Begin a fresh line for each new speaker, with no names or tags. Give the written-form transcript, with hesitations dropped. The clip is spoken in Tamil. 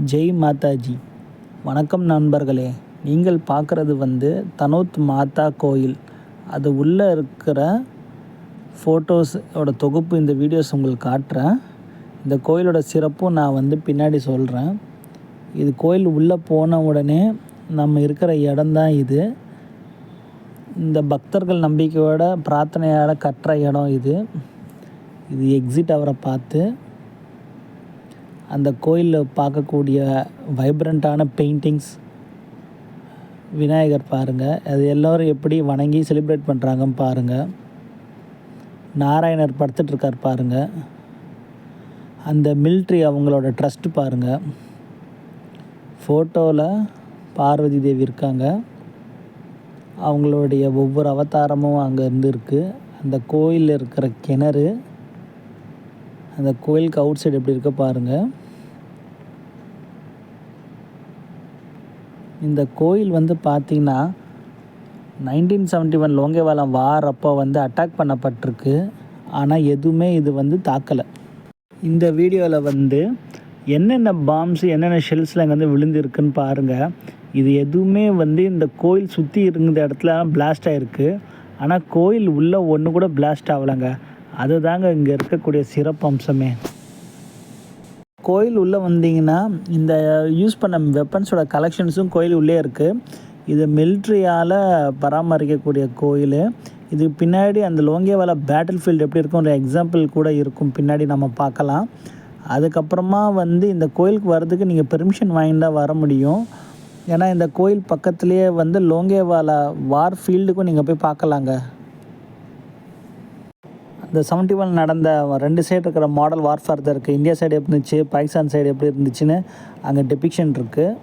ஜெய் மாதாஜி. வணக்கம் நண்பர்களே. நீங்கள் பார்க்குறது தனோத் மாதா கோயில். அது உள்ளே இருக்கிற ஃபோட்டோஸோட தொகுப்பு இந்த வீடியோஸ் உங்களுக்கு காட்டுறேன். இந்த கோயிலோட சிறப்பும் நான் பின்னாடி சொல்கிறேன். இது கோயில் உள்ளே போன உடனே நம்ம இருக்கிற இடம்தான் இது. இந்த பக்தர்கள் நம்பிக்கையோட பிரார்த்தனையோட கட்டுற இடம் இது. இது எக்ஸிட் அவரை பார்த்து அந்த கோயிலில் பார்க்கக்கூடிய வைப்ரண்ட்டான பெயிண்டிங்ஸ், விநாயகர் பாருங்கள். அது எல்லோரும் எப்படி வணங்கி செலிப்ரேட் பண்ணுறாங்கன்னு பாருங்கள். நாராயணர் படுத்துட்ருக்கார் பாருங்கள். அந்த மிலிட்ரி அவங்களோட ட்ரஸ்ட் பாருங்கள். ஃபோட்டோவில் பார்வதி தேவி இருக்காங்க. அவங்களுடைய ஒவ்வொரு அவதாரமும் அங்கே இருக்குது. அந்த கோயிலில் இருக்கிற கிணறு, அந்த கோயிலுக்கு அவுட் சைடு எப்படி இருக்க பாருங்கள். இந்த கோயில் பார்த்திங்கன்னா 1971 லோங்கேவாலம் வார் அப்போ அட்டாக் பண்ணப்பட்டிருக்கு. ஆனால் எதுவுமே இது தாக்கலை. இந்த வீடியோவில் என்னென்ன பாம்ஸ், என்னென்ன ஷெல்ஸ்லாம் இங்கே விழுந்துருக்குன்னு பாருங்கள். இது எதுவுமே இந்த கோயில் சுற்றி இருந்த இடத்துல பிளாஸ்ட் ஆகிருக்கு. ஆனால் கோயில் உள்ளே ஒன்று கூட பிளாஸ்ட் ஆகலைங்க. அதுதாங்க இங்கே இருக்கக்கூடிய சிறப்பு அம்சமே. கோயில் உள்ளே வந்தீங்கன்னா இந்த யூஸ் பண்ண வெப்பன்ஸோட கலெக்ஷன்ஸும் கோயில் உள்ளே இருக்குது. இது மிலிட்ரியால் பராமரிக்கக்கூடிய கோயில். இது பின்னாடி அந்த லோங்கேவாலா பேட்டில் ஃபீல்டு எப்படி இருக்கும் ஒரு எக்ஸாம்பிள் கூட இருக்கும், பின்னாடி நம்ம பார்க்கலாம். அதுக்கப்புறமா இந்த கோயிலுக்கு வர்றதுக்கு நீங்கள் பெர்மிஷன் வாங்கி தான் வர முடியும். ஏன்னா இந்த கோயில் பக்கத்துலேயே லோங்கேவாலா வார் ஃபீல்டுக்கும் நீங்கள் போய் பார்க்கலாங்க. இந்த 71 நடந்த 2 சைடு இருக்கிற மாடல் வார்ஃபேர் தான் இருக்குது. இந்தியா சைடு எப்படி இருந்துச்சு, பாகிஸ்தான் சைடு எப்படி இருந்துச்சுன்னு அங்கே டெபிக்ஷன் இருக்குது.